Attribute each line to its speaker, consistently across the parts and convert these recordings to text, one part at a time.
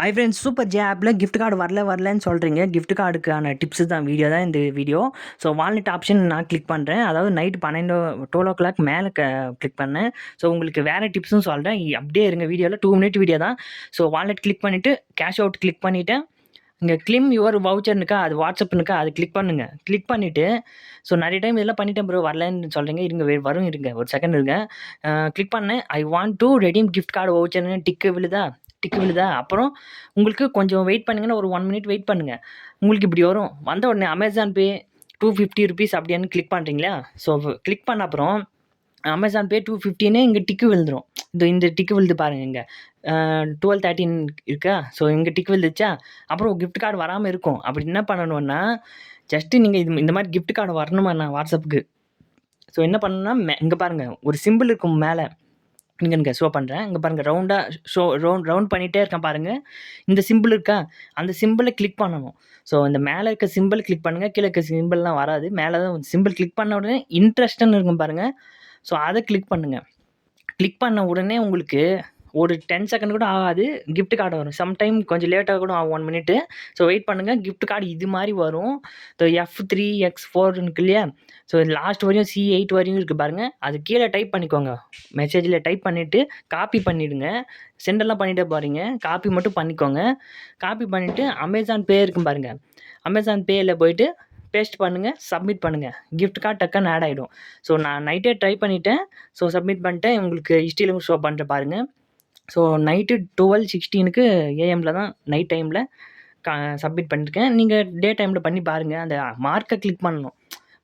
Speaker 1: Hi friends, super J ஆப்பில் gift card வரலன்னு சொல்கிறீங்க. கிஃப்ட் கார்டுக்கான டிப்ஸ் தான் வீடியோ தான் இந்த வீடியோ. ஸோ வால்நெட் ஆப்ஷன் நான் கிளிக் பண்ணுறேன். அதாவது நைட்டு 12 மேலே கிளிக் பண்ணேன். ஸோ உங்களுக்கு வேறு டிப்ஸும் சொல்கிறேன். அப்படியே இருங்க வீடியோவில். 2 மினிட் வீடியோ தான். ஸோ வால்நெட் கிளிக் பண்ணிவிட்டு கேஷ் அவுட் கிளிக் பண்ணிவிட்டேன். இங்கே கிளிம் யுவர் வவுச்சர்னுக்கா, அது வாட்ஸ்அப்னுக்கா, அது கிளிக் பண்ணுங்கள். கிளிக் பண்ணிவிட்டு ஸோ நிறைய டைம் இதெல்லாம் பண்ணிட்டேன் ப்ரோ, வரலன்னு சொல்கிறீங்க. வரும் இருங்க, ஒரு செகண்ட் இருங்க. கிளிக் பண்ணேன். I want to redeem gift card வவுச்சர்னு டிக்கு விழுதா. அப்புறம் உங்களுக்கு கொஞ்சம் வெயிட் பண்ணுங்கன்னா, ஒரு 1 மினிட் வெயிட் பண்ணுங்கள். உங்களுக்கு இப்படி வரும். வந்த உடனே அமேசான் பே $250 அப்படின்னு கிளிக் பண்ணுறீங்களா? ஸோ கிளிக் பண்ண அப்புறம் அமேசான் பே 250ன்னு இங்கே டிக்கு விழுந்துடும். இந்த டிக்கு விழுது பாருங்கள். இங்கே 1213 இருக்கா? ஸோ இங்கே டிக்கு விழுந்துச்சா? அப்புறம் கிஃப்ட் கார்டு வராமல் இருக்கும். அப்படி என்ன பண்ணணுன்னா, ஜஸ்ட்டு நீங்கள் இந்த மாதிரி கிஃப்ட் கார்டு வரணுமாண்ணா வாட்ஸ்அப்புக்கு. ஸோ என்ன பண்ணணுன்னா, இங்கே பாருங்கள், ஒரு சிம்பிள் இருக்கும் மேலே. இங்கே ஷோ பண்ணுறேன். இங்கே பாருங்கள், ரவுண்ட் பண்ணிகிட்டே இருக்கேன் பாருங்கள். இந்த சிம்பிள் இருக்கா? அந்த சிம்பிளை கிளிக் பண்ணணும். ஸோ இந்த மேலே இருக்க சிம்பிள் கிளிக் பண்ணுங்கள். கீழே இருக்க சிம்பிள்லாம் வராது. மேலே தான் சிம்பிள் கிளிக் பண்ண உடனே இன்ட்ரெஸ்ட்டுன்னு இருக்கும் பாருங்கள். ஸோ அதை கிளிக் பண்ணுங்கள். கிளிக் பண்ண உடனே உங்களுக்கு ஒரு 10 செகண்ட் கூட ஆகாது, கிஃப்ட் கார்டு வரும். சம்டைம் கொஞ்சம் லேட்டாக கூட ஆகும், 1 மினிட்டு. ஸோ வெயிட் பண்ணுங்கள். கிஃப்ட் கார்டு இது மாதிரி வரும். ஸோ F3 X4 இருக்கு இல்லையா? ஸோ லாஸ்ட் வரையும் C8 வரையும் இருக்குது பாருங்கள். அது கீழே டைப் பண்ணிக்கோங்க. மெசேஜில் டைப் பண்ணிவிட்டு காப்பி பண்ணிவிடுங்க. சென்டெல்லாம் பண்ணிவிட்டு பாருங்க. காப்பி மட்டும் பண்ணிக்கோங்க. காப்பி பண்ணிவிட்டு அமேசான் பே இருக்கும் பாருங்கள். அமேசான் பேயில் போய்ட்டு பேஸ்ட் பண்ணுங்கள், சப்மிட் பண்ணுங்கள். கிஃப்ட் கார்டு டக்குன்னு ஆட் ஆகிடும். ஸோ நான் நைட்டே ட்ரை பண்ணிவிட்டேன். ஸோ சப்மிட் பண்ணிட்டேன். உங்களுக்கு ஹிஸ்ட்ரியிலும் ஷோ பண்ணுறேன் பாருங்கள். ஸோ நைட்டு 12:16 AM தான், நைட் டைமில் சப்மிட் பண்ணியிருக்கேன். நீங்கள் டே டைமில் பண்ணி பாருங்கள். அந்த மார்க்கை கிளிக் பண்ணணும்.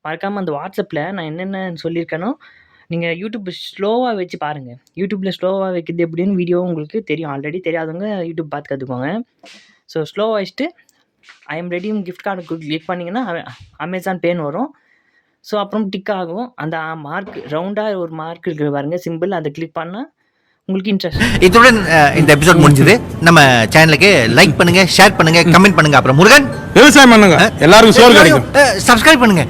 Speaker 1: மறக்காமல் அந்த வாட்ஸ்அப்பில் நான் என்னென்ன சொல்லியிருக்கேனோ, நீங்கள் யூடியூப் ஸ்லோவாக வச்சு பாருங்கள். யூடியூப்பில் ஸ்லோவாக வைக்கிறது எப்படின்னு வீடியோ உங்களுக்கு தெரியும். ஆல்ரெடி தெரியாதவங்க யூடியூப் பார்த்து கற்றுக்கோங்க. ஸோ ஸ்லோவாக வச்சுட்டு I am redeem gift card click பண்ணிங்கன்னா அமேசான் பேன்னு வரும். ஸோ அப்புறம் டிக் ஆகும். அந்த மார்க் ரவுண்டாக ஒரு மார்க் இருக்குது பாருங்கள், சிம்பிள். அதை கிளிக் பண்ணால் உங்களுக்கு இன்ட்ரெஸ்ட்.
Speaker 2: இத்துடன் இந்த எபிசோட் முடிஞ்சது. நம்ம சேனலுக்கு லைக் பண்ணுங்க, ஷேர் பண்ணுங்க, கமெண்ட் பண்ணுங்க. அப்புறம் முருகன்
Speaker 3: விவசாயம் பண்ணுங்க, எல்லாருக்கும் சோறு கிடைக்கும்.
Speaker 2: சப்ஸ்கிரைப் பண்ணுங்க.